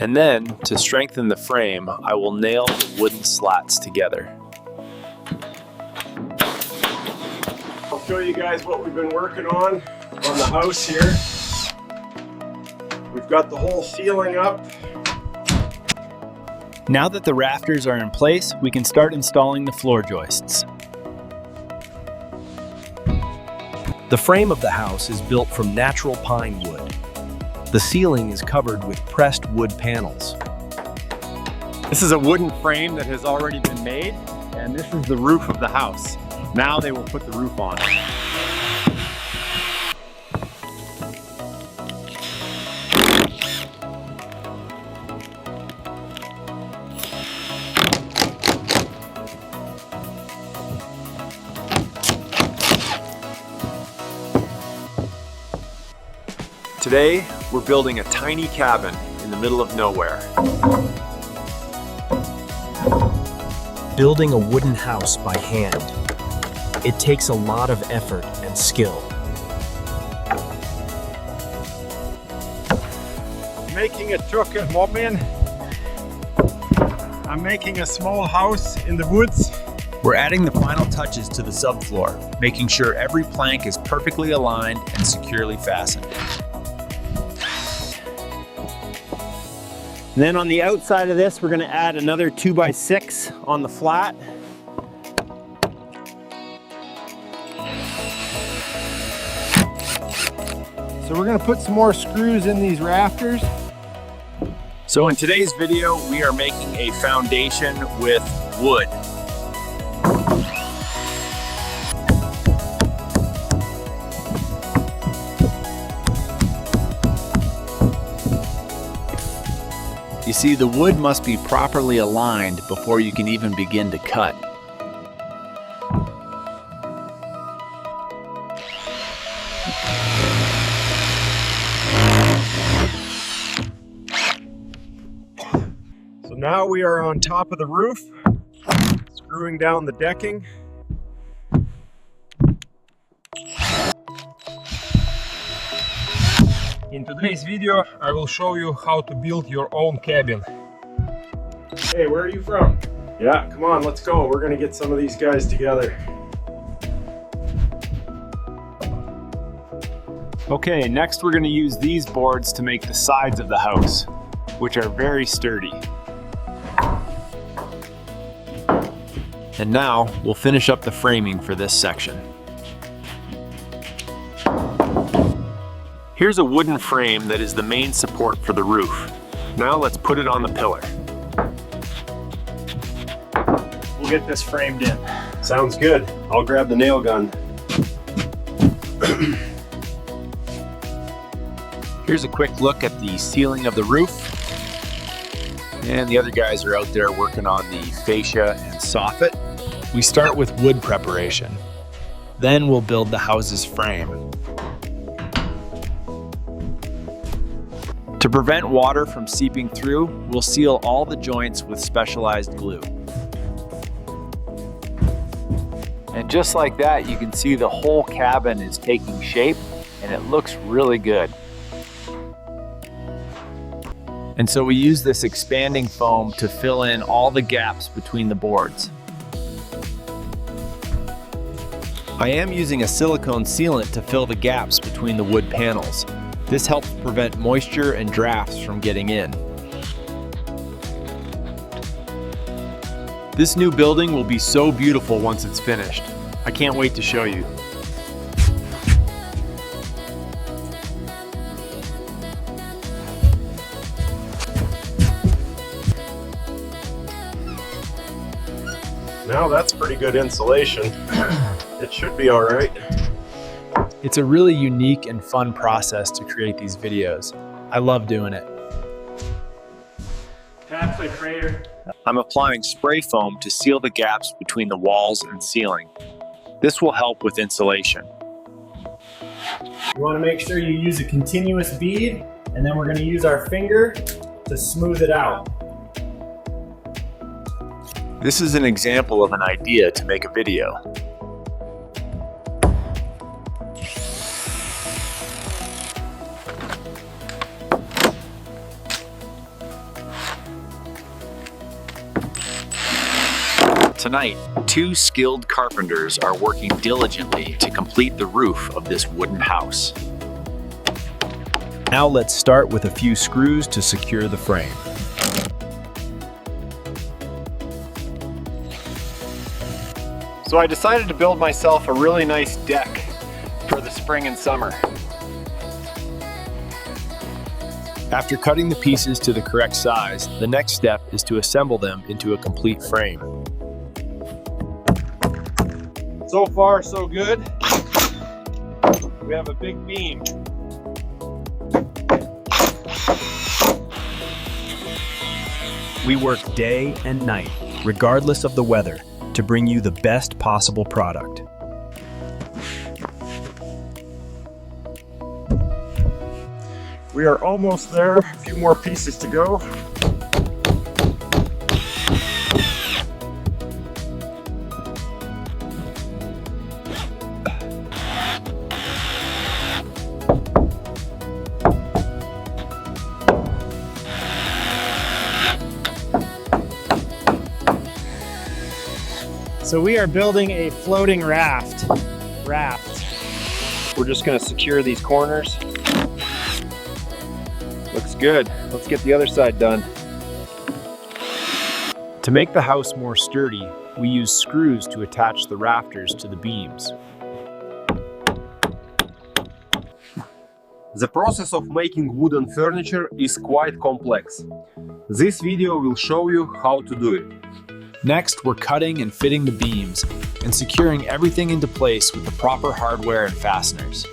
And then, to strengthen the frame, I will nail the wooden slats together. I'll show you guys what we've been working on the house here. We've got the whole ceiling up. Now that the rafters are in place, we can start installing the floor joists. The frame of the house is built from natural pine wood. The ceiling is covered with pressed wood panels. This is a wooden frame that has already been made, and this is the roof of the house. Now they will put the roof on. Today, we're building a tiny cabin in the middle of nowhere. Building a wooden house by hand. It takes a lot of effort and skill. Making a truck at Mobbin. I'm making a small house in the woods. We're adding the final touches to the subfloor, making sure every plank is perfectly aligned and securely fastened. And then on the outside of this, we're going to add another 2x6 on the flat. So we're going to put some more screws in these rafters. So in today's video, we are making a foundation with wood. You see, the wood must be properly aligned before you can even begin to cut. So now we are on top of the roof, screwing down the decking. In today's video, I will show you how to build your own cabin. Hey, where are you from? Yeah, come on, let's go. We're gonna get some of these guys together. Okay, next we're going to use these boards to make the sides of the house, which are very sturdy. And now we'll finish up the framing for this section. Here's a wooden frame that is the main support for the roof. Now let's put it on the pillar. We'll get this framed in. Sounds good. I'll grab the nail gun. Here's a quick look at the ceiling of the roof. And the other guys are out there working on the fascia and soffit. We start with wood preparation. Then we'll build the house's frame. To prevent water from seeping through, we'll seal all the joints with specialized glue. And just like that, you can see the whole cabin is taking shape and it looks really good. And so we use this expanding foam to fill in all the gaps between the boards. I am using a silicone sealant to fill the gaps between the wood panels. This helps prevent moisture and drafts from getting in. This new building will be so beautiful once it's finished. I can't wait to show you. Now that's pretty good insulation. It should be all right. It's a really unique and fun process to create these videos. I love doing it. Tap the crater. I'm applying spray foam to seal the gaps between the walls and ceiling. This will help with insulation. You want to make sure you use a continuous bead, and then we're going to use our finger to smooth it out. This is an example of an idea to make a video. Tonight, two skilled carpenters are working diligently to complete the roof of this wooden house. Now let's start with a few screws to secure the frame. So I decided to build myself a really nice deck for the spring and summer. After cutting the pieces to the correct size, the next step is to assemble them into a complete frame. So far, so good. We have a big beam. We work day and night, regardless of the weather, to bring you the best possible product. We are almost there. A few more pieces to go. So we are building a floating raft. We're just going to secure these corners. Looks good. Let's get the other side done. To make the house more sturdy, we use screws to attach the rafters to the beams. The process of making wooden furniture is quite complex. This video will show you how to do it. Next, we're cutting and fitting the beams and securing everything into place with the proper hardware and fasteners.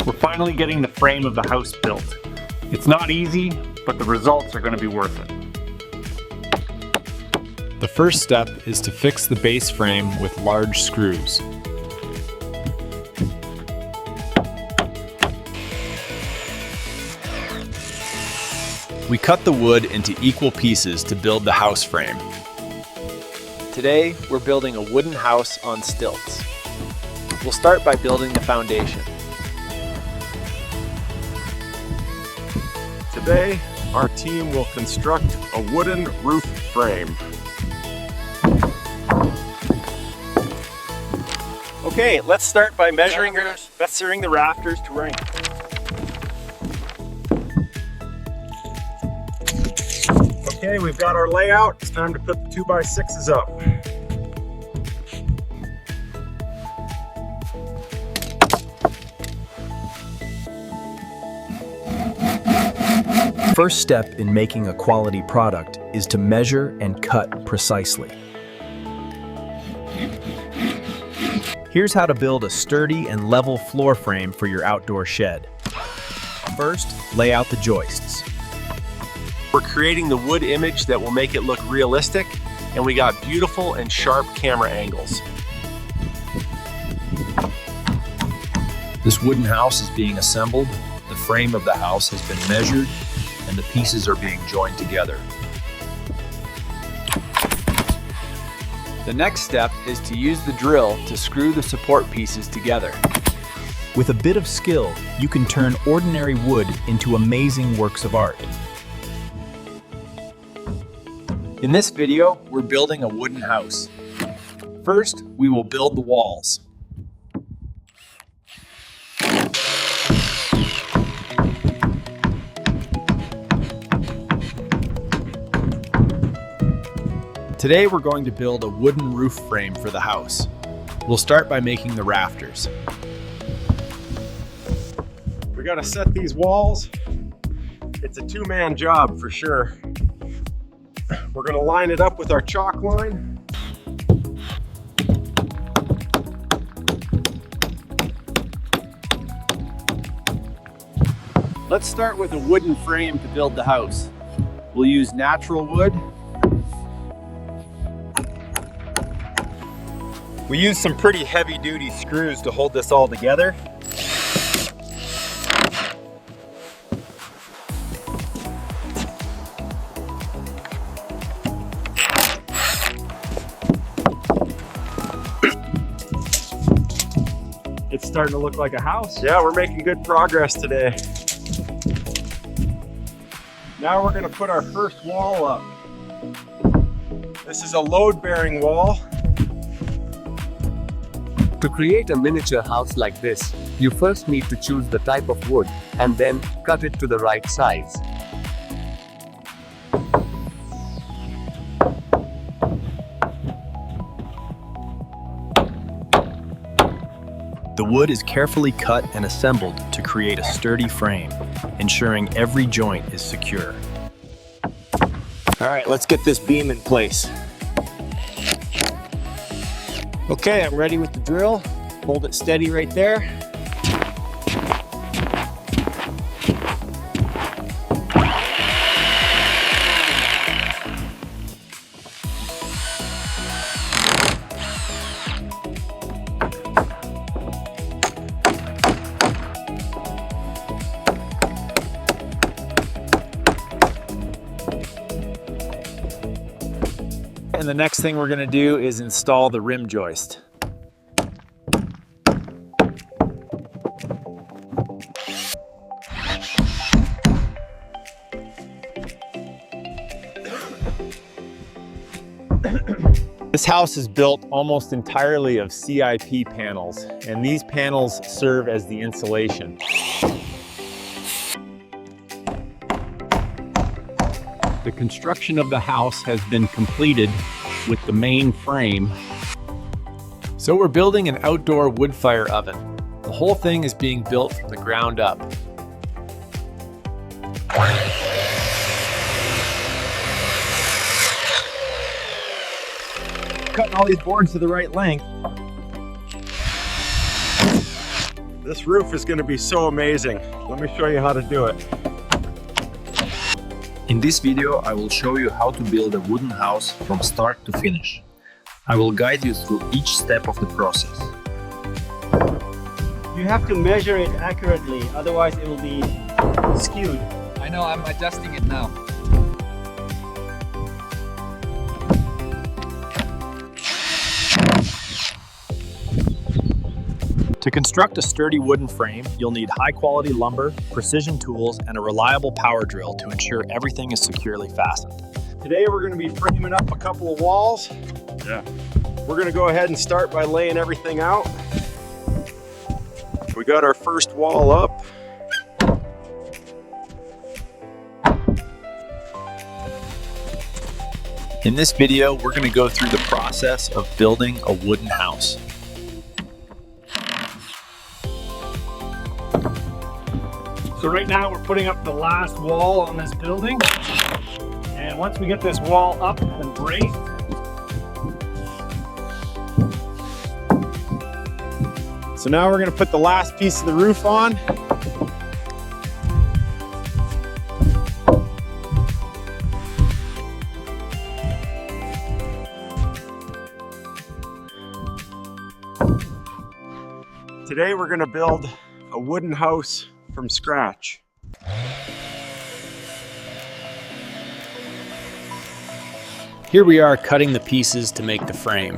We're finally getting the frame of the house built. It's not easy, but the results are going to be worth it. The first step is to fix the base frame with large screws. We cut the wood into equal pieces to build the house frame. Today, we're building a wooden house on stilts. We'll start by building the foundation. Today, our team will construct a wooden roof frame. Okay, let's start by measuring the rafters to rank. Okay, we've got our layout. It's time to put the 2x6s up. First step in making a quality product is to measure and cut precisely. Here's how to build a sturdy and level floor frame for your outdoor shed. First, lay out the joists. We're creating the wood image that will make it look realistic, and we got beautiful and sharp camera angles. This wooden house is being assembled, the frame of the house has been measured, and the pieces are being joined together. The next step is to use the drill to screw the support pieces together. With a bit of skill, you can turn ordinary wood into amazing works of art. In this video, we're building a wooden house. First, we will build the walls. Today, we're going to build a wooden roof frame for the house. We'll start by making the rafters. We gotta set these walls. It's a two-man job for sure. We're gonna line it up with our chalk line. Let's start with a wooden frame to build the house. We'll use natural wood. We used some pretty heavy-duty screws to hold this all together. It's starting to look like a house. Yeah, we're making good progress today. Now we're gonna put our first wall up. This is a load-bearing wall. To create a miniature house like this, you first need to choose the type of wood and then cut it to the right size. The wood is carefully cut and assembled to create a sturdy frame, ensuring every joint is secure. All right, let's get this beam in place. Okay, I'm ready with the drill. Hold it steady right there. And the next thing we're going to do is install the rim joist. This house is built almost entirely of CIP panels, and these panels serve as the insulation. The construction of the house has been completed with the main frame. So we're building an outdoor wood fire oven. The whole thing is being built from the ground up. Cutting all these boards to the right length. This roof is going to be so amazing. Let me show you how to do it. In this video, I will show you how to build a wooden house from start to finish. I will guide you through each step of the process. You have to measure it accurately, otherwise it will be skewed. I know, I'm adjusting it now. To construct a sturdy wooden frame, you'll need high-quality lumber, precision tools, and a reliable power drill to ensure everything is securely fastened. Today we're going to be framing up a couple of walls. Yeah. We're going to go ahead and start by laying everything out. We got our first wall up. In this video, we're going to go through the process of building a wooden house. So right now we're putting up the last wall on this building. And once we get this wall up and braced, So now we're going to put the last piece of the roof on. Today we're going to build a wooden house from scratch. Here we are cutting the pieces to make the frame.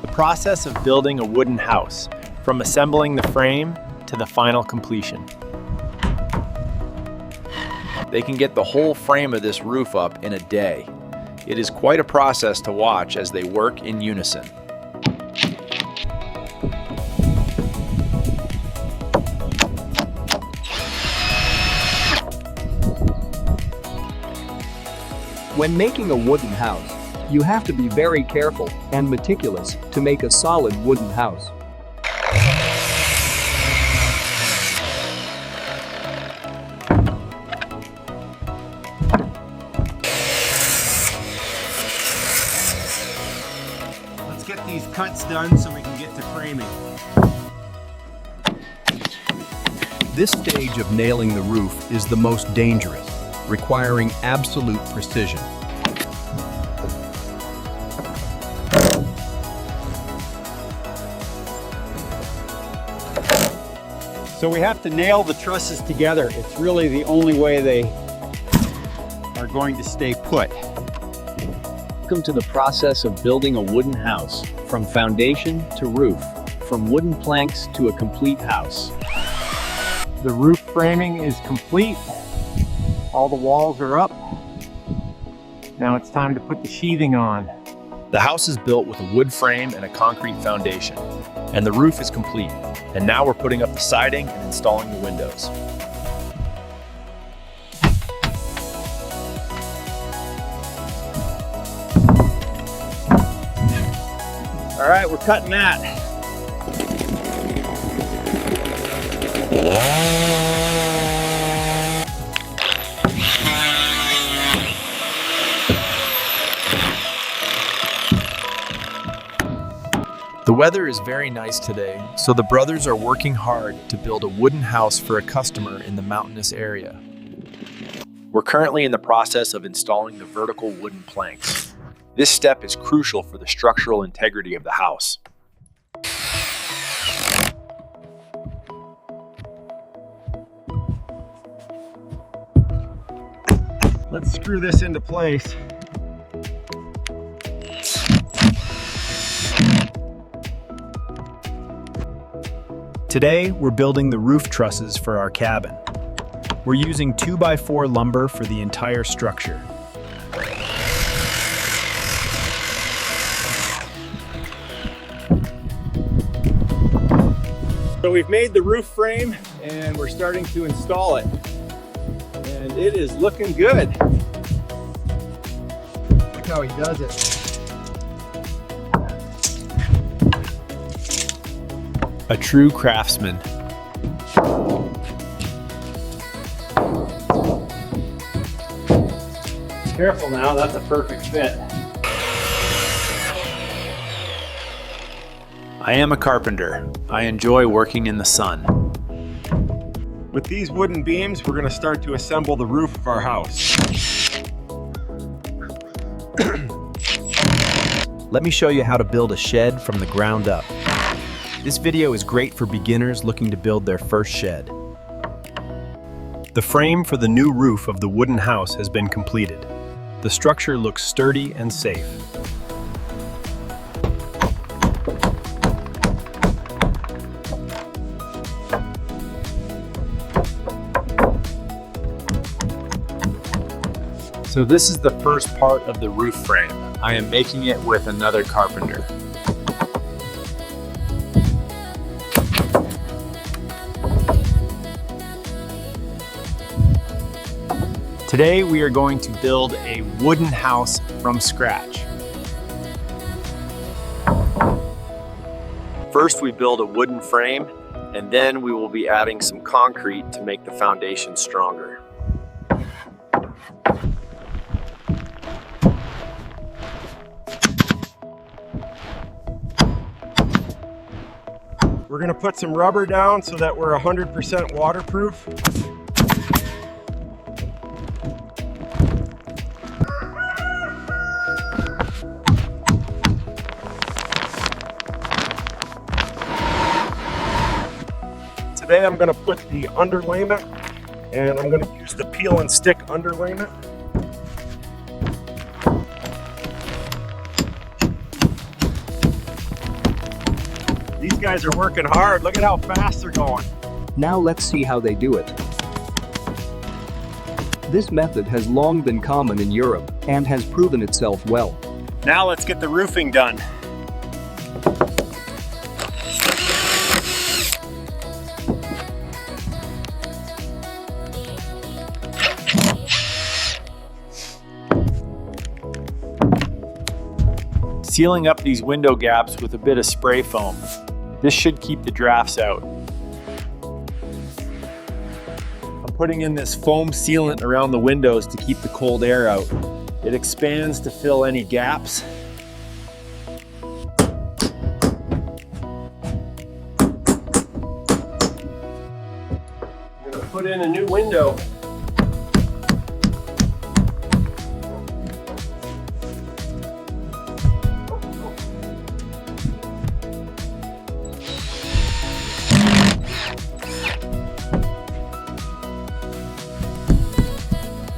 The process of building a wooden house, from assembling the frame to the final completion. They can get the whole frame of this roof up in a day. It is quite a process to watch as they work in unison. When making a wooden house, you have to be very careful and meticulous to make a solid wooden house. let's get these cuts done so we can get to framing. This stage of nailing the roof is the most dangerous, requiring absolute precision. So we have to nail the trusses together. It's really the only way they are going to stay put. Welcome to the process of building a wooden house, from foundation to roof, from wooden planks to a complete house. The roof framing is complete. All the walls are up. Now it's time to put the sheathing on. The house is built with a wood frame and a concrete foundation, and the roof is complete. And now we're putting up the siding and installing the windows. All right, we're cutting that. The weather is very nice today, so the brothers are working hard to build a wooden house for a customer in the mountainous area. We're currently in the process of installing the vertical wooden planks. This step is crucial for the structural integrity of the house. Let's screw this into place. Today, we're building the roof trusses for our cabin. We're using 2x4 lumber for the entire structure. So we've made the roof frame and we're starting to install it. And it is looking good. Look how he does it. A true craftsman. Careful now, that's a perfect fit. I am a carpenter. I enjoy working in the sun. With these wooden beams, we're going to start to assemble the roof of our house. Let me show you how to build a shed from the ground up. This video is great for beginners looking to build their first shed. The frame for the new roof of the wooden house has been completed. The structure looks sturdy and safe. So this is the first part of the roof frame. I am making it with another carpenter. Today we are going to build a wooden house from scratch. First we build a wooden frame, and then we will be adding some concrete to make the foundation stronger. We're going to put some rubber down so that we're 100% waterproof. Today I'm going to put the underlayment, and I'm going to use the peel and stick underlayment. These guys are working hard. Look at how fast they're going. Now let's see how they do it. This method has long been common in Europe and has proven itself well. Now let's get the roofing done. Sealing up these window gaps with a bit of spray foam. This should keep the drafts out. I'm putting in this foam sealant around the windows to keep the cold air out. It expands to fill any gaps. I'm gonna put in a new window.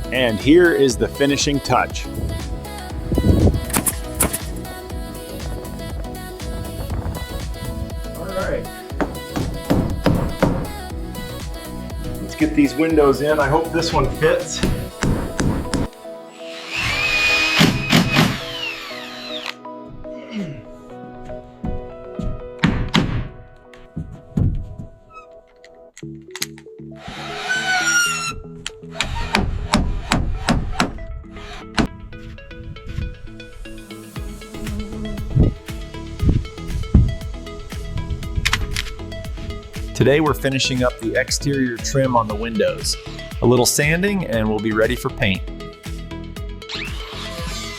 And here is the finishing touch. All right. Let's get these windows in. I hope this one fits. Today we're finishing up the exterior trim on the windows. A little sanding and we'll be ready for paint.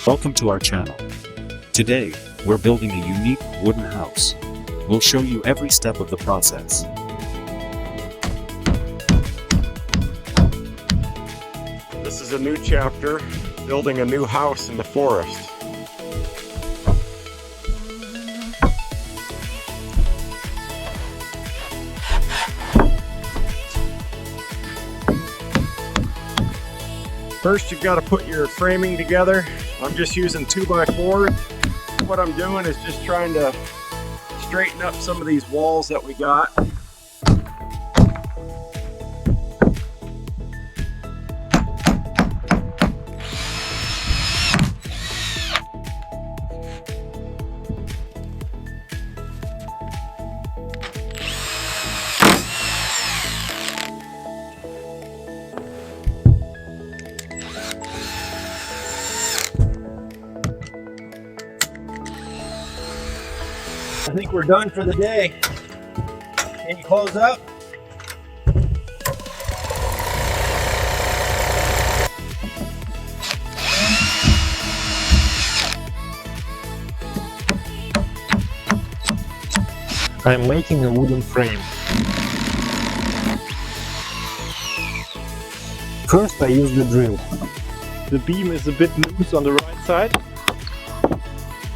Welcome to our channel. Today, we're building a unique wooden house. We'll show you every step of the process. This is a new chapter, building a new house in the forest. First, you've got to put your framing together. I'm just using 2x4. What I'm doing is just trying to straighten up some of these walls that we got. I think we're done for the day. Can you close up? I'm making a wooden frame. First I use the drill. The beam is a bit loose on the right side.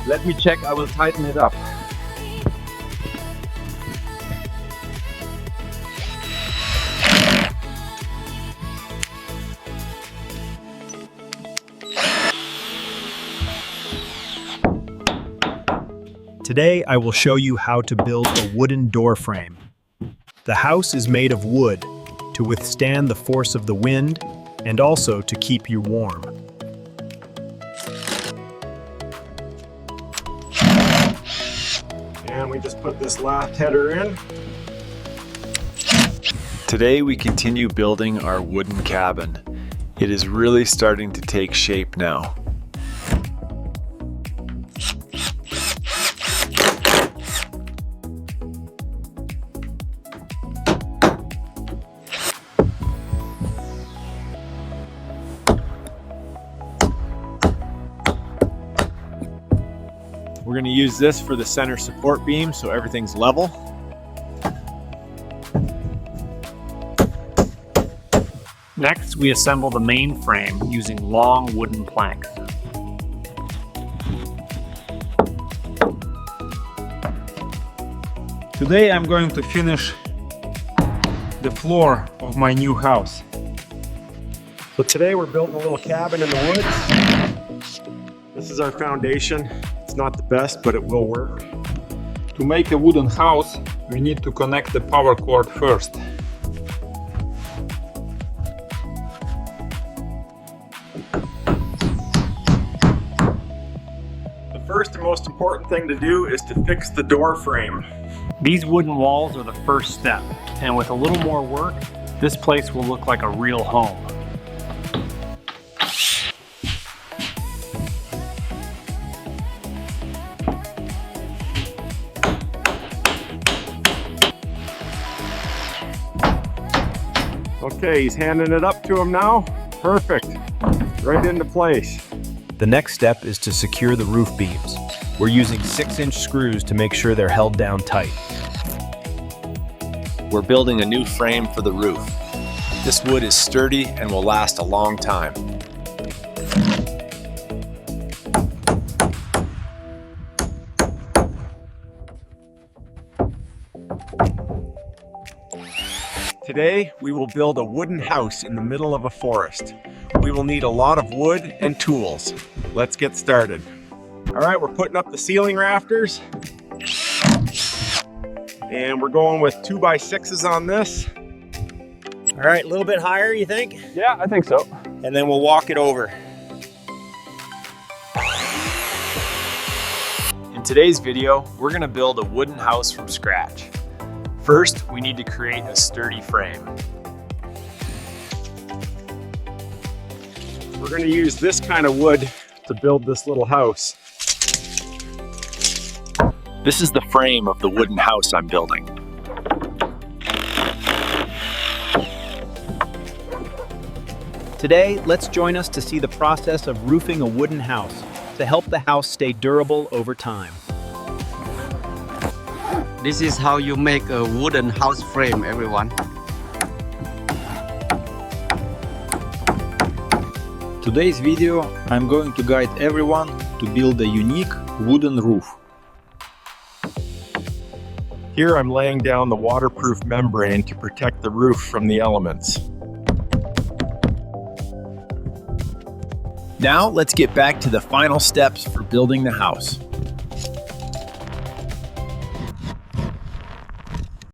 Let me check, I will tighten it up. Today I will show you how to build a wooden door frame. The house is made of wood to withstand the force of the wind and also to keep you warm. And we just put this last header in. Today we continue building our wooden cabin. It is really starting to take shape now. We're going to use this for the center support beam so everything's level. Next, we assemble the main frame using long wooden planks. Today I'm going to finish the floor of my new house. So today we're building a little cabin in the woods. This is our foundation. It's not the best, but it will work. To make a wooden house, we need to connect the power cord first. The first and most important thing to do is to fix the door frame. These wooden walls are the first step, and with a little more work, this place will look like a real home. Okay, he's handing it up to him now. Perfect. Right into place. The next step is to secure the roof beams. We're using 6-inch screws to make sure they're held down tight. We're building a new frame for the roof. This wood is sturdy and will last a long time. Today, we will build a wooden house in the middle of a forest. We will need a lot of wood and tools. Let's get started. All right, we're putting up the ceiling rafters. And we're going with 2x6s on this. All right, a little bit higher, you think? Yeah, I think so. And then we'll walk it over. In today's video, we're going to build a wooden house from scratch. First, we need to create a sturdy frame. We're going to use this kind of wood to build this little house. This is the frame of the wooden house I'm building. Today, let's join us to see the process of roofing a wooden house to help the house stay durable over time. This is how you make a wooden house frame, everyone. Today's video, I'm going to guide everyone to build a unique wooden roof. Here I'm laying down the waterproof membrane to protect the roof from the elements. Now let's get back to the final steps for building the house.